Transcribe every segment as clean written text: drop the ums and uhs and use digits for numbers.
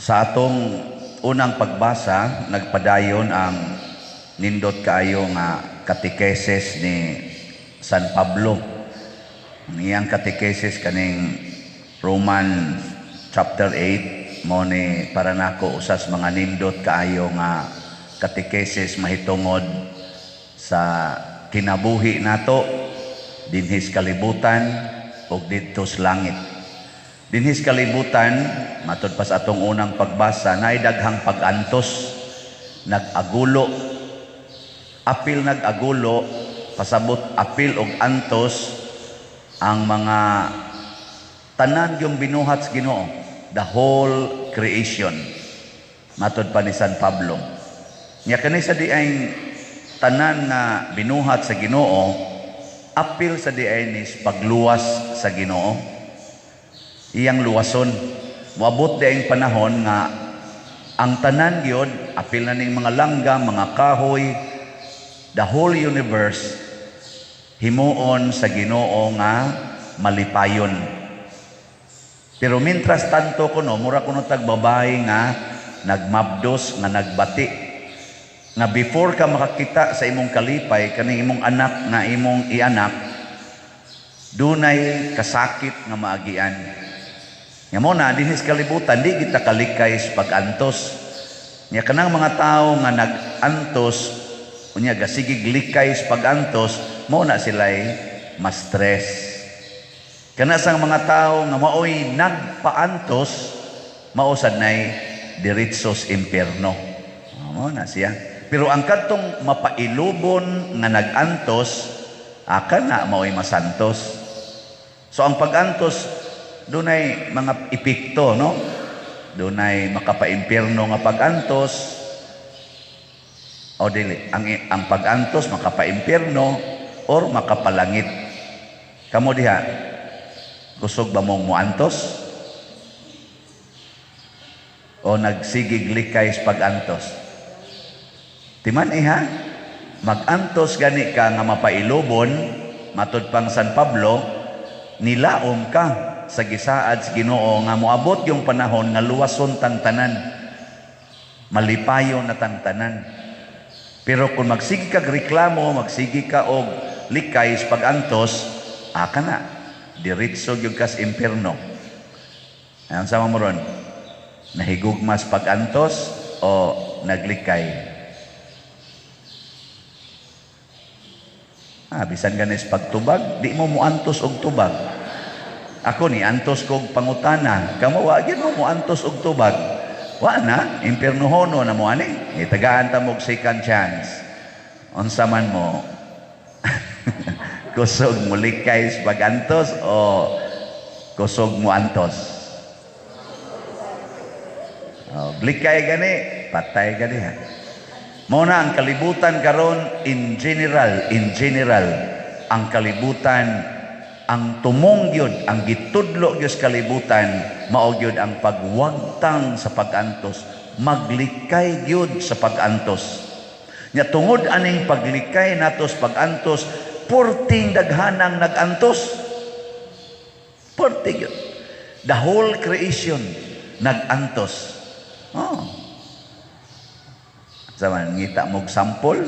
Sa atong unang pagbasa, nagpadayon ang nindot kaayo nga katekesis ni San Pablo. Ang iyang katekesis kaning Roman chapter 8 mo ni para nako usas mga nindot kaayo nga katekesis mahitungod sa kinabuhi nato dinhis kalibutan ug didto sa langit. Dinhis kalibutan, matud pa sa atong unang pagbasa, naay daghang pag-antos, nag-agulo, apil nag-agulo, pasabot apil og antos ang mga tanan yung binuhat sa Ginoo, the whole creation. Matud pa ni San Pablo. Nya kani sa di ay tanan nga binuhat sa Ginoo, apil sa di ay nis pagluwas sa Ginoo. Iyang luwason. Moabot di ang panahon nga ang tanan gyud, apil na ning mga langga, mga kahoy, the whole universe himuon sa Ginoo nga malipayon. Pero mintras tanto kuno, mura kuno tagbabay nga nagmabdos, nga nagbati. Nga before ka makakita sa imong kalipay, kaning imong anak nga imong ianak, dunay kasakit nga maagian. Nga mo na, dinhis kalibutan, di kita kalikay sa pag-antos. Nga kanang mga tao nga nag-antos, unya gasigig likay sa pag-antos, mo na sila'y ma-stress. Kana sang mga tao nga maoy nagpa-antos, mausad na'y diritsos impierno. Mo na siya. Pero ang kadtong mapailubon nga nag-antos, aka na maoy masantos. So ang pag-antos, dunay mga epekto, no? Dunay makapaimpierno nga pag-antos, o dili, ang pag-antos makapaimpierno or makapalangit. Kamo diha, kusog ba mong muantos? O nagsigig likay sa pag-antos? Timan iha, mag-antos gani ka nga mapailubon, matud pang San Pablo, nilaom ka sa gisaad sa Ginoo nga moabot yung panahon nga luwason tang tanan, malipayon na tang tanan. Pero kung magsigi kag reklamo, magsigi ka og likay sa pag-antos, aka na diretso gyud ka sa impierno. Ayon sa mamuron, nahigugmas pag-antos o naglikay? Bisan ganis pagtubag, di mo muantos og tubag. Ako ni antos kog pangutana, kamo wa gyud mo antos og tubag. Wa na, impierno hono na mo ani. Itagaan ta mog second chance. Unsa man mo? Kusog mo likay sa pag-antos o kusog mo antos? Likay gani, patay gani ha. Muna ang kalibutan karon in general, ang kalibutan, ang tumong gyud, ang gitudlo gyud sa kalibutan, mao gyud ang pagwagtang sa pag-antos, maglikay gyud sa pag-antos. Nya tungod aning paglikay nato sa pag-antos, purting daghanang nag-antos. Purting gyud. The whole creation nag-antos. Zaman ngita mog sampol.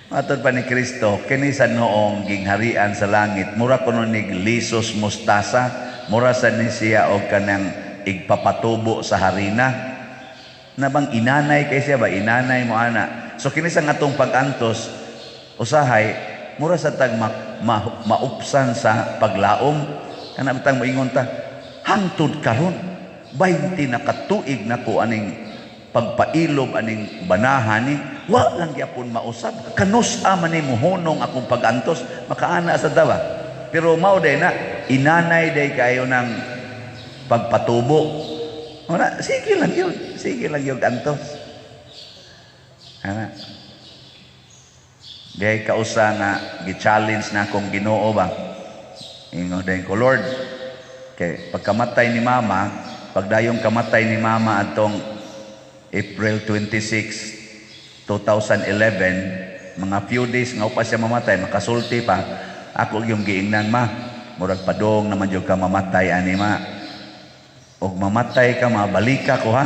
Matod pa ni Kristo, kini sa noong gingharian sa langit, mura kuno nig lisos mustasa, mura sa ni siya og kanang igpapatubo sa harina. Nabang inanay kay siya ba, inanay mo ana. So kini sa atong pag-antos, usahay, mura sa tag maupsan sa paglaom. Kana bitang moingon ta, hangtod karon 20 na katuig na ko aning pagpailob aning banahan ni wa lang gyapon mausab kanus-a man ni muhunong akong pag-antos makaana sa dawa. Pero mao day na inanay day kayo ng pagpatubo. Wala, sige lang yun antos. Ana gay kausa nga gi-challenge na akong Ginoo ba, ingon day ko, Lord, kay pagkamatay ni mama, pagdayong kamatay ni mama atong April 26, 2011, mga few days nga pa siya mamatay, makasulti pa, ako yung giingnan, ma, murag padong naman yung ka mamatay, ani ma. og mamatay ka, mabalika ko ha,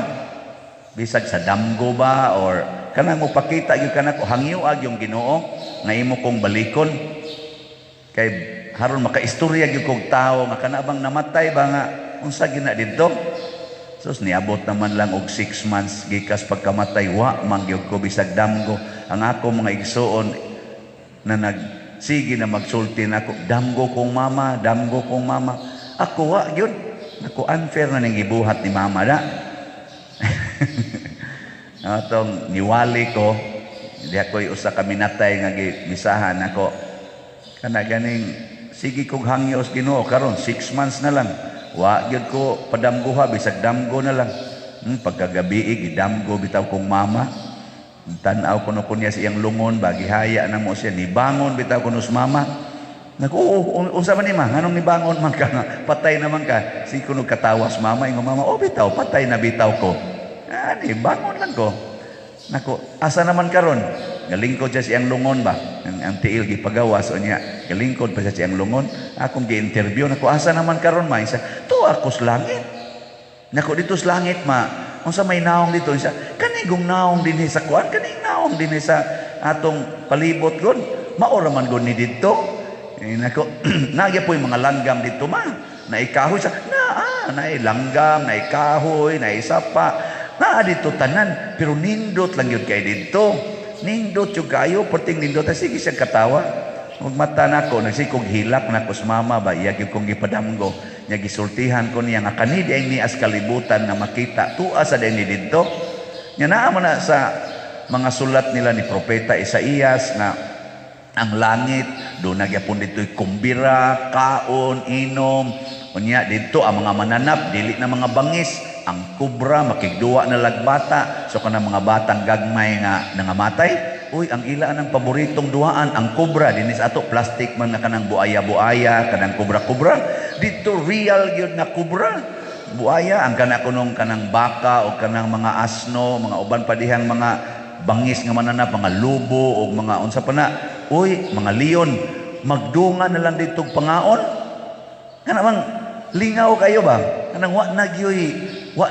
bisag sa damgo ba or kanang mo pakita gyud kanako hangyoag yung Ginoo nga imo kong balikon kay haron makaistorya gyud kog tawo nga kanabang namatay ba nga unsa gina didto. Sus niabot naman lang og 6 months gikas pagkamatay wa man gyud ko bisag damgo. Ang ako mga igsuon na sige na magsulti nako, damgo kong mama, damgo kong mama. Ako wa gyud. Ako unfair na ning gibuhat ni mama da. Atong niwali ko, di ako'y usa ka minatay nga gibisahan ako. Kana ganing sige kog hangyos Ginoo karon 6 months na lang. Wa gyud ko padamguha bisag damgo na lang. Pagkagabi gidamgo bitaw kong mama. Tan-aw kuno kunya siyang lungon bagihaya na mo siya nibangon bitaw kuno sa mama. Unsa man ni ma? Anong nibangon man ka? Patay naman ka. Si kuno katawas mama ingon mama, "Oh bitaw, patay na bitaw ko." Ani bangon lang ko. Nako, asa naman karon? Galingkod siya siyang lungon ba? Ang tiil gipagawas o niya. Galingkod pa siya siyang lungon. Akong gi-interview nako, asa naman karon ma? Isa, "To ako sa langit." Nako dito sa langit ma. Unsa may naong dito? Isa, "Kanigong naong dinhi sa kuan, kaning naong dinhi sa atong palibot gon. Maora man gon ni didto." Nako, nagya po yung mga langgam dito ma. Naikahoy sa, nailanggam, naikahoy, naisapa. Dito tanan, pero nindot lang yun kay dito. Nindot yung kayo, perting nindot. Sige siya katawa. Magmata na ko, nagsikog hilak na ko sa mama ba, iyag yung kong ipadamgo. Niya gisultihan ko niya, nga kanid ay ni as kalibutan na makita. Tuwa sa din ni dito. Niya naamo na sa mga sulat nila ni Propeta Isaías na ang langit, doon nagyapon dito'y kumbira, kaon, inom. Unya dito ang mga mananap, dili na mga bangis. Ang kubra, makigduwa na lagbata. So kanang mga batang gagmay nga nangamatay. Uy, ang ila ng paboritong duaan, ang kubra. Dinis ato, plastic man nga kanang buaya-buaya, kanang kubra-kubra. Dito real yun na kubra. Buaya, ang kanang kanang baka o kanang mga asno, mga uban pa dihang mga bangis nga mananap, mga lubo o mga unsa pa na. Uy, mga leon, magdunga na lang dito pangaon. Kanang lingaw kayo ba? Kanang wa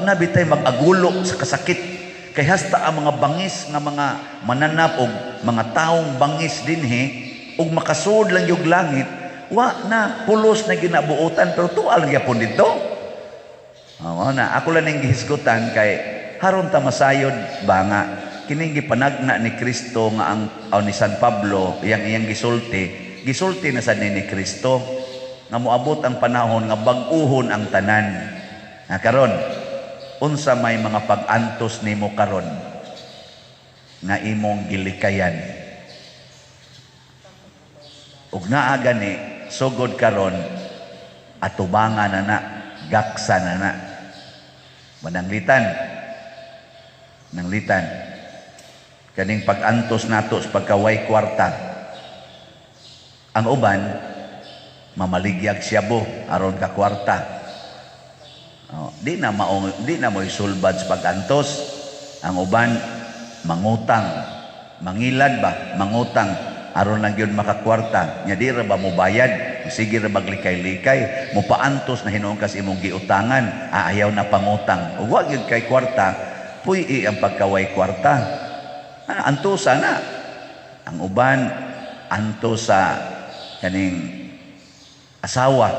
na bitay mag-agulo sa kasakit. Kay hasta ang mga bangis nga mga mananap o mga taong bangis dinhi og makasud lang yung langit, wa na pulos na ginabuutan pero tuwa lang yapon dito. Na ako lang ning gihisgutan kay haron ta masayod ba nga kining gipanagna ni Kristo nga ang ni San Pablo iyang gisulti na sad ni Kristo nga moabot ang panahon nga bag-uhon ang tanan. Karon unsa may mga pag-antos nimo karon nga imong gilikayan ug naa gani sugod karon atubangan na gaksa na mananglitan kaning pag-antos nato sa pagkaway kwarta. Ang uban mamaligyag siyabo aron ka kwarta. Di na mo isulbad sa pag-antos. Ang uban mangutang, mangilad ba, mangutang aron lang yun makakwarta. Nya di ra ba mo bayad? Sige ra maglikay-likay, mo paantos na hinuon kas imong giutangan, ayaw na pangutang. Ug wa gyud kay kwarta, puy ang pagkaway kwarta. Antusa na. Ang uban antos sa kaning asawa.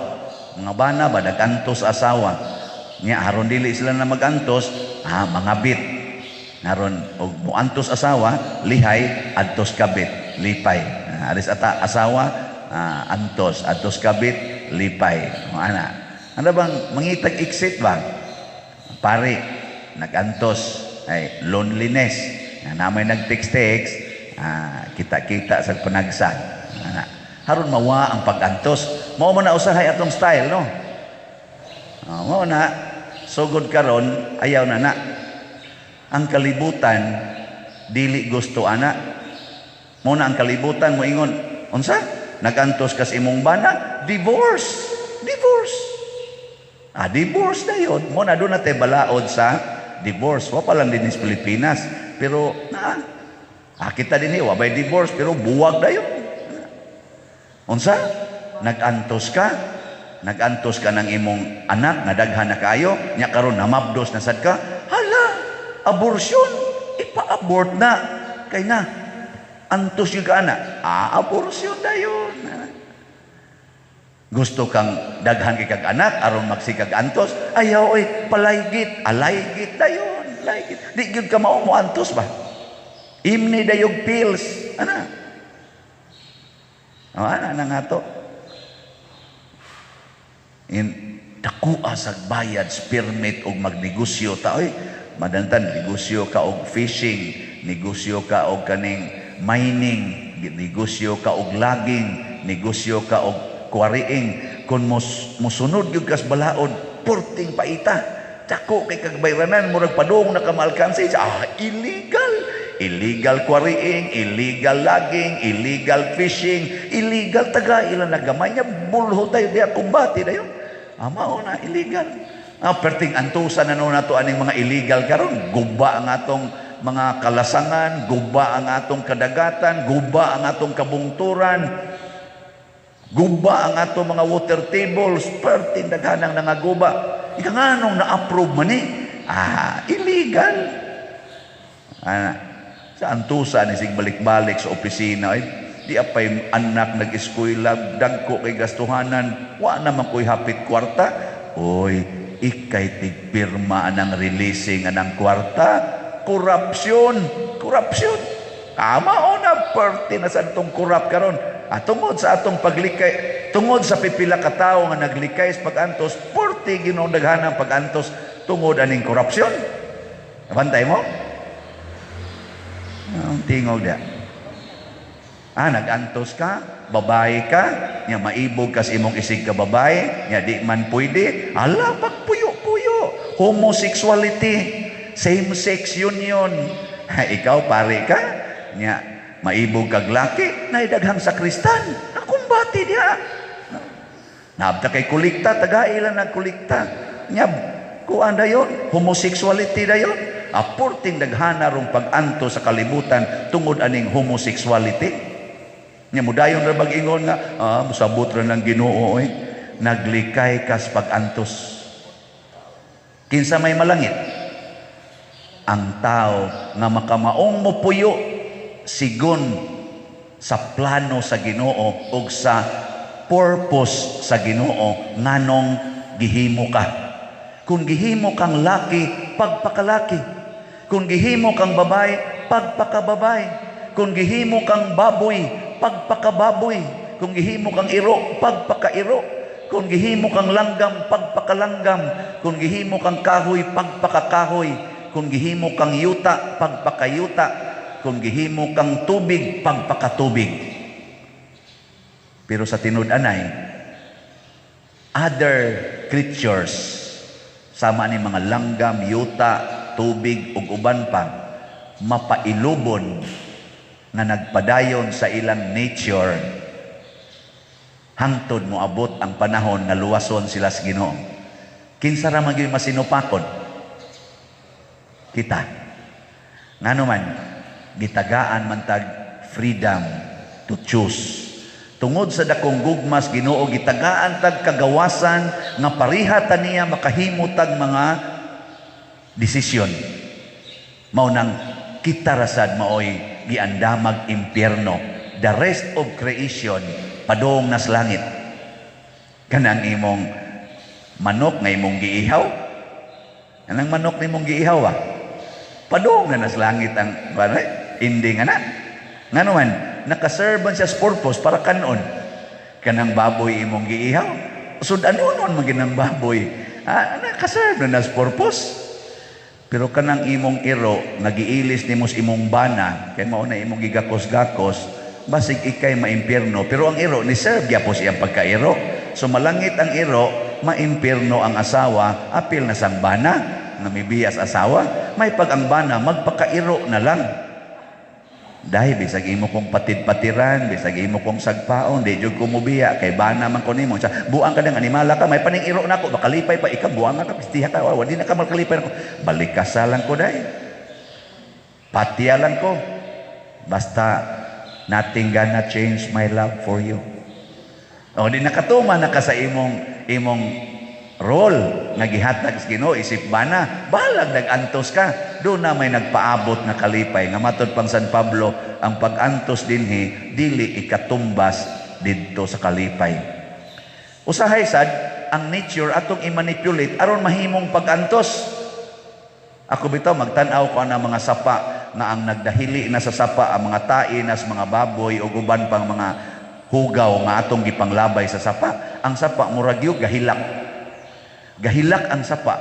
Mga bana ba nag-antos asawa. Nya haron dili sila na mag-antos, mangabit. Naron og muantos asawa, lihay, adtos kabit, lipay. Aris ata asawa, antos kabit, lipay. Ana. Ano bang mangitag exit ba? Pare, nag-antos ay loneliness. Namay nag-text, kita-kita sa panagsa. Haron mawa ang pag-antos. Mao man na usahay atong style, no? Mao na sugod karon ayaw na. Ang kalibutan dili gusto ana. Mao na ang kalibutan mo ingon, unsa? Nagantos kas imong bana, divorce. Divorce na yun. Mo na doon natin balaod sa divorce. Wa pa lang din sa Pilipinas. Pero kita din wa by divorce pero buwag na yun. Unsa? Nagantos ka? Nagantos ka ng imong anak, nadaghan na kayo, nya karon namabdos na sad ka, hala, abortion, ipa-abort na. Kay na, antos yung ka anak, abortion na yun. Gusto kang daghan kay kag anak, aron magsikag antos, ayaw palaygit, alaygit na yun, laygit. Di gyud ka mao mo antos ba? Imni dayog pills, ana. Ana na nga to. Dakua sa bayad permit og magnegosyo ta madantan negosyo ka og fishing, negosyo ka og kaning mining, negosyo ka og logging, negosyo ka og quarrying. Kun mosunod gyud kas balaod porting paita dako kay kagbayranan murag padung na kamalkansi illegal quarrying, illegal logging, illegal fishing, illegal taga ilan nagamay nya bulho tayo diya kumbati dayon. Mao na illegal. Perting antusan na nato aning mga illegal karon, guba ang atong mga kalasangan, guba ang atong kadagatan, guba ang atong kabungturan, guba ang atong mga water tables, perting daghanang nangaguba. Ika nga nung na-approve man illegal. Sa antusan isig balik-balik sa opisina di apay anak nag-eskwela, dagko kay gastuhanan, wa naman ko'y hapit kwarta. Ikay tigpirma anang releasing anang kwarta, korupsyon. Mao na parte na sa atong korap karon. Tungod sa atong paglikay, tungod sa pipila ka tawo nga naglikay sa pag-antos, porte Ginoong daghanang pag-antos tungod aning korupsyon. Bantay mo? Ang tingog da. Nag-antos ka, babae ka, nya maibog ka sa imong isig ka babae, nya di man pwede, pagpuyo-puyo, homosexuality, same-sex union. Ikaw pare ka, nya maibog kag laki, naidaghang sakristan, nakumbati diya. Naabta kay kulikta, taga-ilan nagkulikta, nya kuan dayon, homosexuality dayon. Aporting daghana rong pag-anto sa kalibutan tungod aning homosexuality. Nya mudayon ra bag-ingon nga musabot ra ng Ginoo naglikay kas pag-antos. Kinsa may malangit? Ang tao nga makamaong mopuyo sigon sa plano sa Ginoo ug sa purpose sa Ginoo nganong gihimo ka. Kung gihimo kang laki, pagpakalaki. Kung gihimo kang babae, pagpakababae. Kung gihimo kang baboy, pagpakababoy. Kung gihimo kang iro, pagpakairo. Kung gihimo kang langgam, pagpakalanggam. Kung gihimo kang kahoy, pagpakakahoy. Kung gihimo kang yuta, pagpakayuta. Kung gihimo kang tubig, pagpakatubig. Pero sa tinud-anay, other creatures, sama ni mga langgam, yuta, tubig ug uban pa, mapailubon nga nagpadayon sa ilang nature hangtod moabot ang panahon nga luwason sila sa Ginoo. Kinsa ra man gyud masinupakon? Kita. Ngano man gitagaan man tag freedom to choose. Tungod sa dakong gugmas Ginoo gitagaan tag kagawasan nga pariha ta niya makahimo tag mga desisyon. Mao nang kita rasad maoy giandamag impyerno. The rest of creation padong nas langit. Kanang imong manok nga imong giihaw. Kanang manok nimong giihaw padong na nas langit ang ending ana. Ngano man nakaserve siya sa purpose para kanon. Kanang baboy imong giihaw, sudanon man ginang baboy. Nakaserve na sa purpose. Pero kanang imong iro nagiilis nimo sa imong bana, kay mao na imong gigakos-gakos, basig ikay maimpierno. Pero ang iro ni serve gyapon siyang pagkairo. So malangit ang iro, maimpierno ang asawa, apil na sang bana nga mibiyas asawa. May pag ang bana magpakairo na lang. Dahil bisag imo kong patid-patiran, bisag imo kong sagpaon, di jud ko mubiya kay bana man ko nimo. Buang ka ng animala ka, may paning iro nako, makalipay pa ikaw, buang ka, pistiha ka, wala na ka makalipay nako. Balikasalan ko dai. Patialan ko. Basta nothing gonna change my love for you. Di nakatuma na ka sa imong imong role nga gihatag sa Ginoo isip bana, balag nag-antos ka. Doon na may nagpaabot na kalipay nga matod pang San Pablo, ang pag-antos dinhi dili ikatumbas didto sa kalipay. Usahay sad ang nature atong i-manipulate aron mahimong pag-antos. Ako bitaw magtan-aw ko ang mga sapa nga ang nagdahili na sa sapa ang mga tainas, mga baboy o uban pang mga hugaw nga atong gipanglabay sa sapa. Ang sapa murag gyud gahilak. Gahilak ang sapa.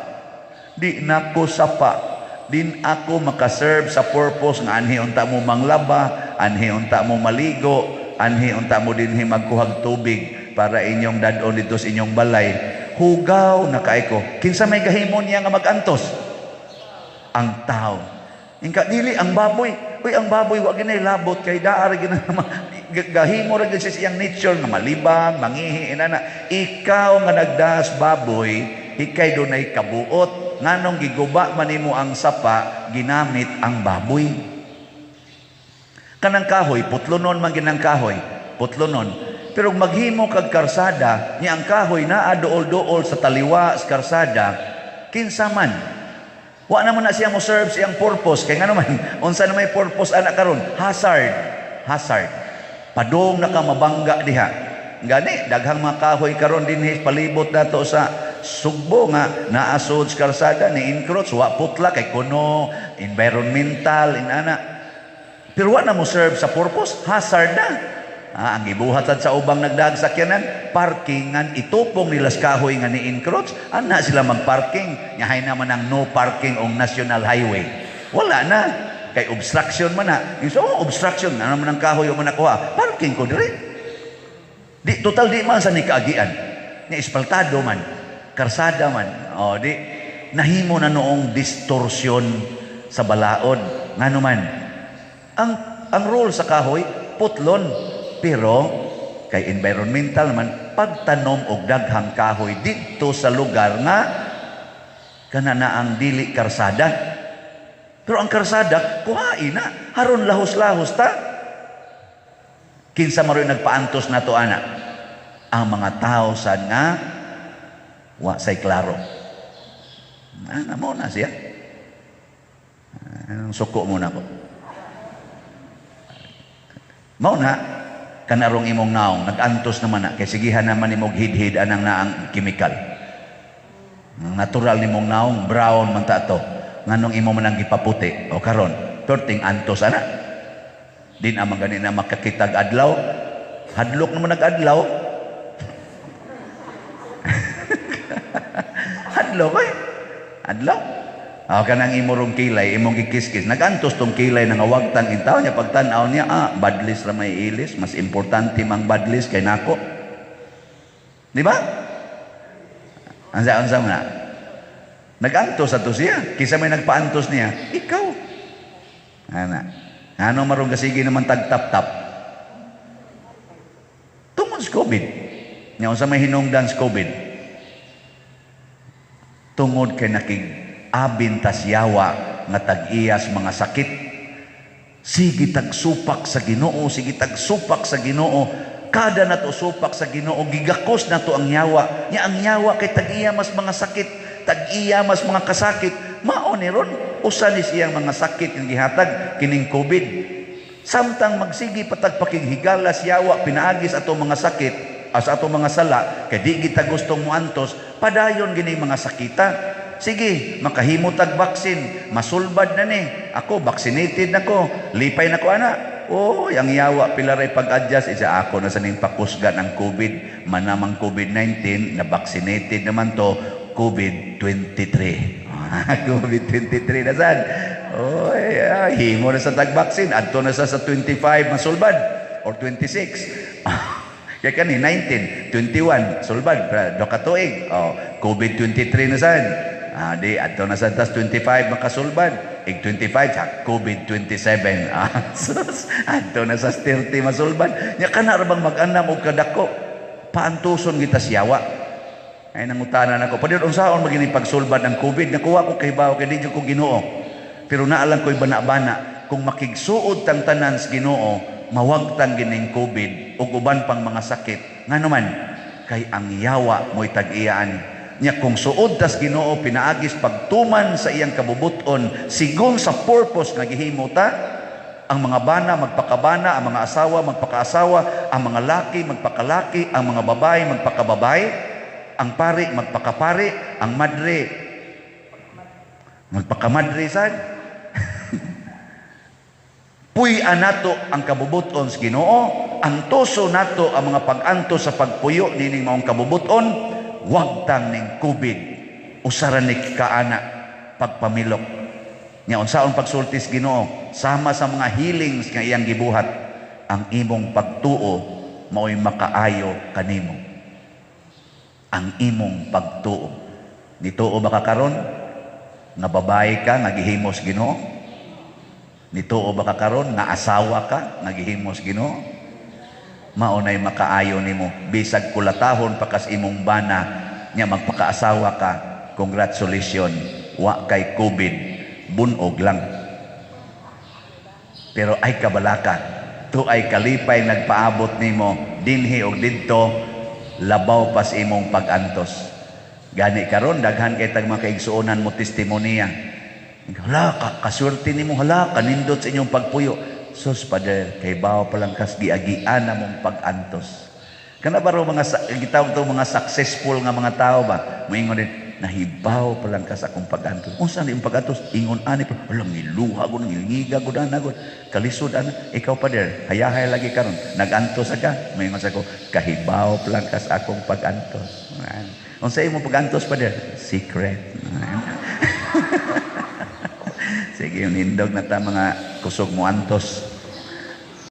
Di nako sapa. Din ako makaserve sa purpose nga anhi unta mo manglaba, anhi unta mo maligo, anhi unta mo dinhi magkuhag tubig para inyong dadon dito sa inyong balay. Hugaw na kay ko. Kinsa may gahimon niya nga magantos? Ang tao. Ingka dili ang baboy. Uy, ang baboy wa ginay labot kay daar gina gahimo ra gyud sa iyang nature nga malibang, mangihi inana. Ikaw nga nagdaas baboy, ikay dunay kabuot nganong giguba man nimo ang sapa ginamit ang baboy. Kanang kahoy putlonon man ginang kahoy, putlonon. Pero maghimo kag karsada niya ang kahoy naa dool-dool sa taliwa sa karsada, kinsa man wa na mo na siya mo serve siyang purpose kay ngano man unsa na may purpose ana karon, hazard padong naka mabangga diha. Gani daghang mga kahoy karon dinhi palibot nato sa Sugbo nga naasod sa karsada ni encroach wa putla kay kuno environmental inana. Pero wa na mo serve sa purpose, hazard na. Ang gibuhatan sa ubang nagdaag sakyanan, parkingan itupong nila sa kahoy nga ni encroach, ana sila magparking. Nyahay naman ang no parking on national highway. Wala na. Kay obstruction man na. So, obstruction na naman ang kahoy man nakuha. Parking ko dire. Di total di man sa ni kaagian. Ni espaltado man, karsada man. O di nahimo na noong distortion sa balaod. Ngano man. Ang role sa kahoy putlon. Pero kay environmental man pagtanom og daghang kahoy dito sa lugar nga kanana ang dili karsada. Pero ang karsada kuhain na haron lahos-lahos ta. Kinsa maroy nagpaantos nato ana? Ang mga tao sad nga wa say klaro. Mo na siya. Anong suko muna ko. Mao na kanarong imong naong nagantos naman na kay sigihan naman imong hidhid anang naang chemical. Natural nimong naong brown man ta to. Nganong imo man ang gipaputi o karon perting antos ana. Din amang gani na makakitag adlaw. Hadlok naman nag-adlaw. Hadlok ay. Adlaw. Kanang imong kilay, imong gikiskis. Nagantos tong kilay nang awagtan intaw niya pagtan-aw niya, badlis ra may ilis, mas importante mang badlis kay nako. Di ba? Ansa na. Nagantos ato siya. Kisa may nagpaantos niya, ikaw. Ana. Ano marong gasigi naman tagtap-tap. Tungod sa COVID. Nya unsa may hinungdan sa COVID? Tungod kay abin tas yawa nga tag-iyas mga sakit. Sige tagsupak sa Ginoo, sige tagsupak sa Ginoo. Kada nato supak sa Ginoo, gigakos nato ang yawa. Nya ang yawa kay tag-iya mas mga sakit, tag-iya mas mga kasakit. Mao ni ron usa ni siyang mga sakit nga gihatag kining COVID. Samtang magsigi patag pakighigalas yawa pinaagis ato mga sakit, sa ato mga sala kay di kita gustong muantos, padayon gini mga sakita. Sige, makahimo tag vaksin, masulbad na ni. Ako, vaccinated na ko. Lipay na ko, ana. Ang yawa, pilaray pag-adjust. Isa ako na sa ning pakusgan ng COVID. Manamang COVID-19, na vaccinated naman to, COVID-23. COVID-23 na saan? Himo na sa tag-vaksin. Adto na sa 25, masulbad. Or 26. Kaya kani, 19, 21, sulbad. Dokatuig. COVID-23 na saan? Di adto na sa tas 25 makasulbad. 25 sa COVID-27. Adto na sa 30 masulbad. Nya kana ra bang mag-anam og kadako? Paantuson kita siyawa. Ay nangutanan ako. Padid unsaon magini pagsulbad ng COVID? Nakuha ko kay bawo kay di ko Ginoo. Pero naalang ko'y bana-bana kung makigsuod tang tanan sa Ginoo, mawagtang gining COVID ug uban pang mga sakit. Ngano man kay ang yawa mo'y tag-iyaan. Nya kung suod tas Ginoo pinaagis pagtuman sa iyang kabubuton sigon sa purpose nga gihimo ta, ang mga bana magpakabana, ang mga asawa magpakaasawa, ang mga laki magpakalaki, ang mga babae magpakababae, ang pari magpakapari, ang madre magpakamadre sad. Puy-an nato ang kabubuton sa Ginoo, antoso nato ang mga pag-antos sa pagpuyo nining maong kabubuton, wag tang ning COVID usaran ni kaana pagpamilok. Nya unsaon pagsultis Ginoo, sama sa mga healings nga iyang gibuhat, ang imong pagtuo mao'y makaayo kanimo. Ang imong pagtuo. Nituo ba ka karon nga babae ka nga gihimos Ginoo? Nituo ba ka karon nga asawa ka nga gihimos Ginoo? Maunay makaayo nimo bisag kulatahon pakas imong bana nya magpakaasawa ka. Congratulations, wa kay COVID, bunog lang. Pero ay kabalaka, to ay kalipay nagpaabot nimo dinhi og didto, labaw pas imong pag-antos. Gani karon daghan kay tag mga kaigsuonan mo testimonya. Hala, kaswerte nimo, hala, kanindot sa inyong pagpuyo. Sus, Pader, kay bawa palang kas giagian na mong pag-antos. Kana ba mga gitawag to mga successful nga mga tao ba? Moingon din, nahibaw palang kas akong pag-antos. Unsa ni imong pag-antos? Ingon ani pa, hala, miluha ko nang ngiga ko na gud. Kalisod ana, ikaw Pader, hayahay lagi karon. Nag-antos ka. Moingon sa ko, kahibaw palang kas akong pag-antos. Unsa imong pag-antos Pader? Secret. Sige, yung nindog na ta mga kusog mo antos.